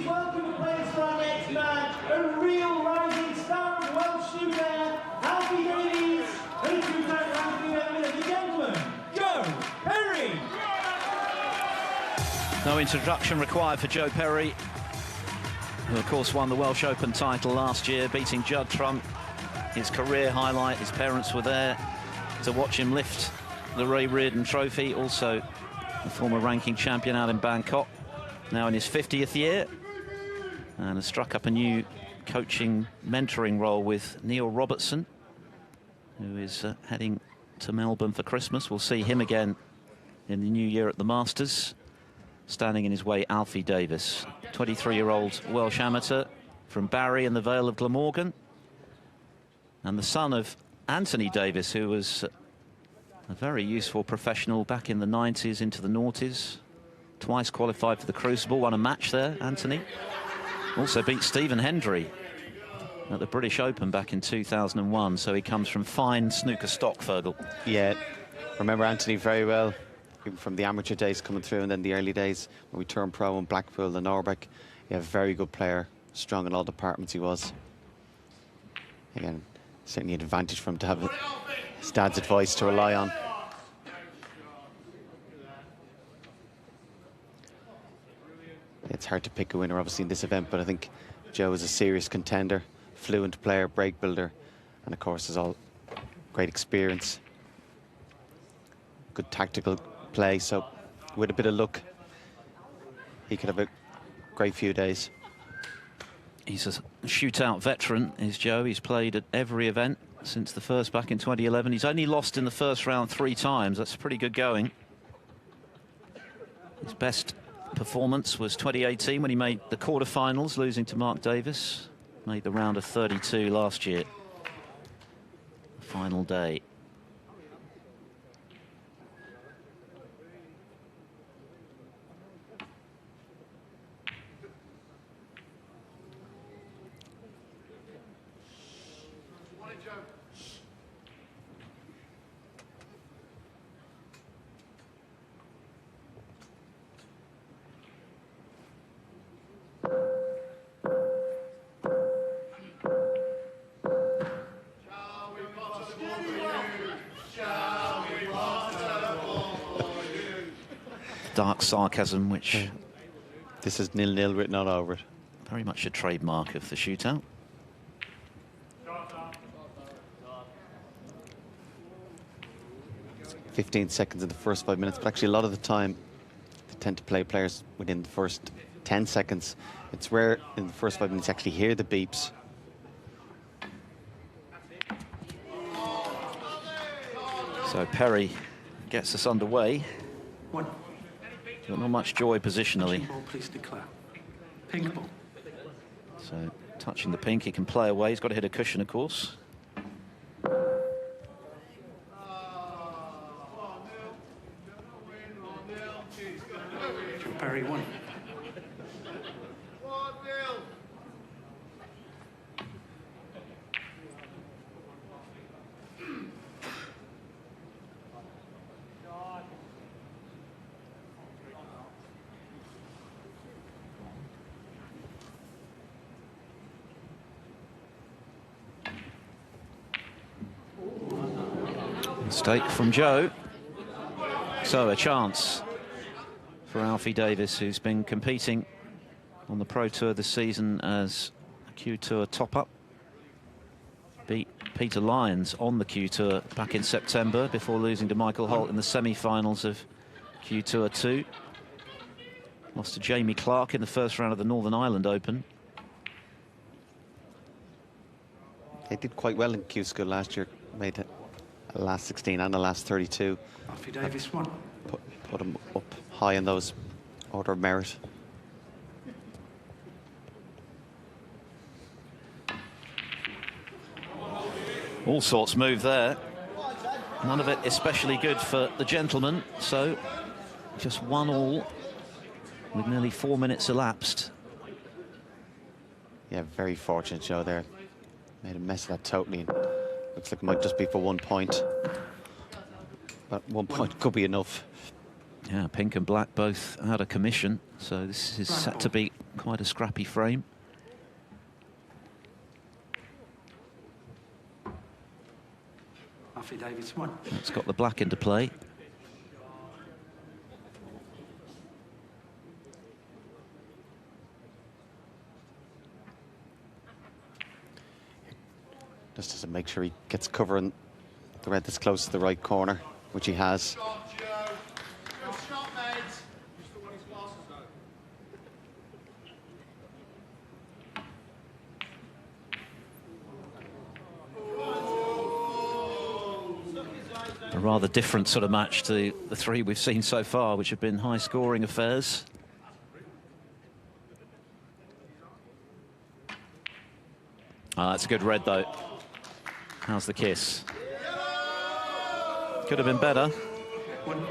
Please welcome the players for our next match, a real rising star of Welsh snooker, Alfie Davies, and his two-time round ladies and gentlemen, Joe Perry. No introduction required for Joe Perry, who of course won the Welsh Open title last year, beating Judd Trump. His career highlight, his parents were there to watch him lift the Ray Reardon Trophy, also a former ranking champion out in Bangkok, now in his 50th year, and has struck up a new coaching, mentoring role with Neil Robertson, who is heading to Melbourne for Christmas. We'll see him again in the new year at the Masters. Standing in his way, Alfie Davies, 23-year-old Welsh amateur from Barry in the Vale of Glamorgan, and the son of Anthony Davies, who was a very useful professional back in the 90s into the noughties. Twice qualified for the Crucible, won a match there, Anthony. Also beat Stephen Hendry at the British Open back in 2001, so he comes from fine snooker stock, Fergal. Yeah, remember Anthony very well, even from the amateur days coming through, and then the early days when we turned pro in Blackpool and Norbeck. Yeah, very good player, strong in all departments he was. Again, certainly an advantage for him to have his dad's advice to rely on. It's hard to pick a winner, obviously, in this event, but I think Joe is a serious contender, fluent player, break builder, and of course is all great experience. Good tactical play, so with a bit of luck, he could have a great few days. He's a shootout veteran, is Joe. He's played at every event since the first back in 2011. He's only lost in the first round 3 times. That's pretty good going. His best performance was 2018 when he made the quarterfinals, losing to Mark Davis. Made the round of 32 last year. Final day. Dark sarcasm, which... This is 0-0 written all over it. Very much a trademark of the shootout. It's 15 seconds in the first 5 minutes, but actually a lot of the time they tend to play players within the first 10 seconds. It's rare in the first 5 minutes actually hear the beeps. So Perry gets us underway. One. But not much joy positionally. Ball, please declare. Pink ball. So touching the pink, he can play away. He's got to hit a cushion, of course. Perry, 1. Mistake from Joe. So a chance for Alfie Davies, who's been competing on the Pro Tour this season as a Q Tour top-up. Beat Peter Lyons on the Q Tour back in September before losing to Michael Holt in the semi-finals of Q Tour 2. Lost to Jamie Clark in the first round of the Northern Ireland Open. They did quite well in Q School last year. Made it the last 16 and the last 32. Alfie Davies, 1. Put him up high in those order of merit. All sorts move there. None of it especially good for the gentleman. So just 1-1 with nearly 4 minutes elapsed. Yeah, very fortunate Joe there. Made a mess of that totally. And looks like it might just be for 1 point. But 1 point could be enough. Yeah, pink and black both out of commission, so this is set to be quite a scrappy frame. Alfie Davis, 1. It's got the black into play. Just to make sure he gets covering the red that's close to the right corner, which he has. A rather different sort of match to the 3 we've seen so far, which have been high-scoring affairs. That's a good red, though. How's the kiss? Could have been better. 1.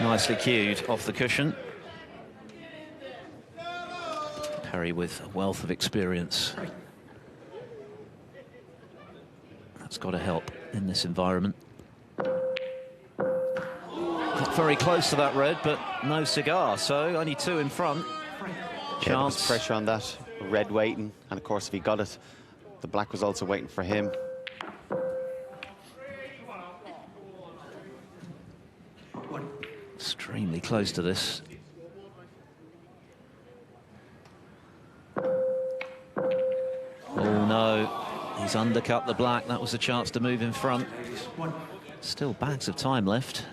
Nicely cued off the cushion. Perry with a wealth of experience. That's got to help in this environment. Got very close to that red, but no cigar, so only 2 in front. Chance. Yeah, pressure on that red waiting, and of course if he got it, the black was also waiting for him. Extremely close to this. Oh no, he's undercut the black. That was a chance to move in front. Still bags of time left.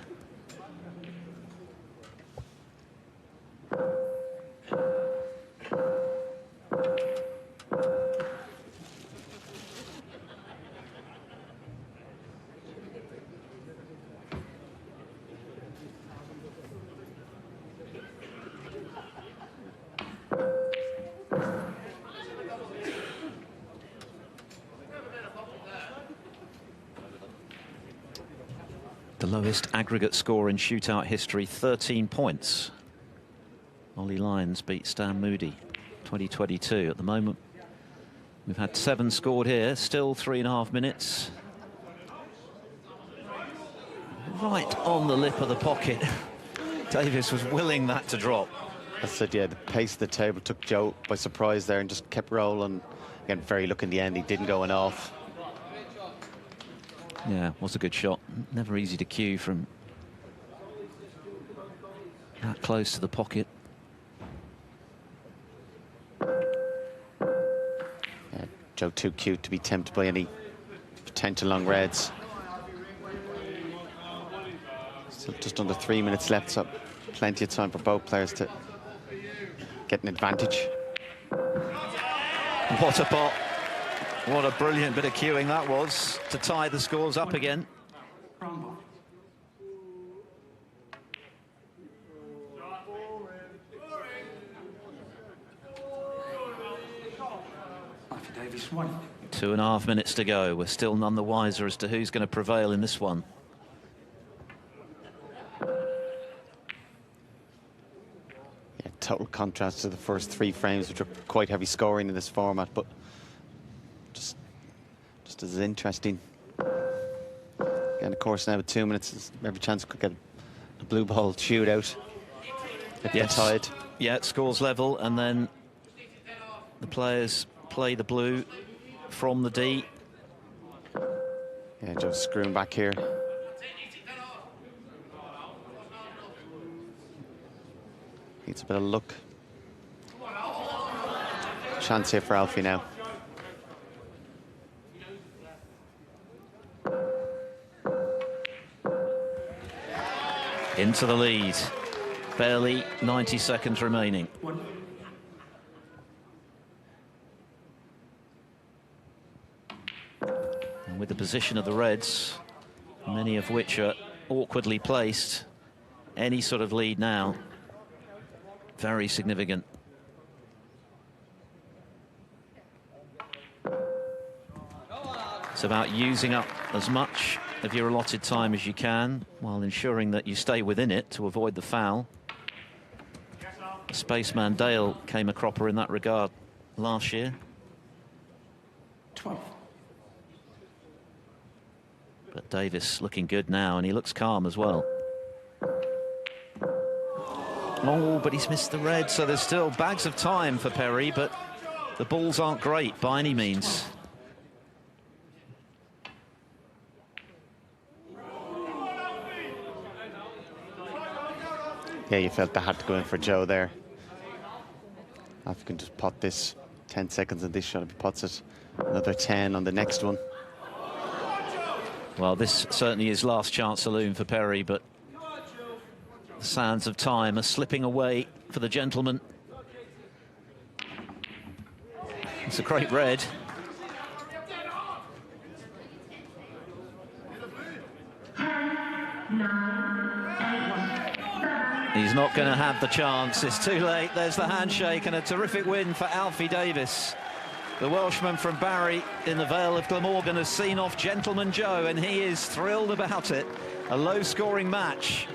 The lowest aggregate score in shootout history, 13 points. Ollie Lyons beat Stan Moody, 2022. At the moment, we've had 7 scored here, still 3.5 minutes. Right on the lip of the pocket. Davis was willing that to drop. I said, yeah, the pace of the table took Joe by surprise there and just kept rolling. Again, very lucky in the end, he didn't go in off. Yeah, was a good shot. Never easy to cue from that close to the pocket. Yeah, Joe too cute to be tempted by any potential long reds. Still just under 3 minutes left, so plenty of time for both players to get an advantage. What a pot. What a brilliant bit of cueing that was to tie the scores up again. Alfie Davis, 1. 2.5 minutes to go. We're still none the wiser as to who's going to prevail in this one. Yeah, total contrast to the first 3 frames, which are quite heavy scoring in this format, but just as interesting. And of course now with 2 minutes, every chance we could get a blue ball shootout. If they're tied. Yeah, it scores level, and then the players play the blue from the D. Yeah, Joe's screwing back here. Needs a bit of luck. Chance here for Alfie now. Into the lead. Barely 90 seconds remaining. 1. And with the position of the Reds, many of which are awkwardly placed, any sort of lead now, very significant. It's about using up as much of your allotted time as you can while ensuring that you stay within it to avoid the foul. Spaceman Dale came a cropper in that regard last year. 12. But Davis looking good now, and he looks calm as well. Oh, but he's missed the red, so there's still bags of time for Perry, but the balls aren't great by any means. Yeah, you felt they had to go in for Joe there. Alfie can just pot this 10 seconds on this shot. If he pots it, another 10 on the next one. Well, this certainly is last chance saloon for Perry, but the sands of time are slipping away for the gentleman. It's a great red. He's not going to have the chance. It's too late. There's the handshake and a terrific win for Alfie Davis. The Welshman from Barry in the Vale of Glamorgan has seen off Gentleman Joe, and he is thrilled about it. A low-scoring match.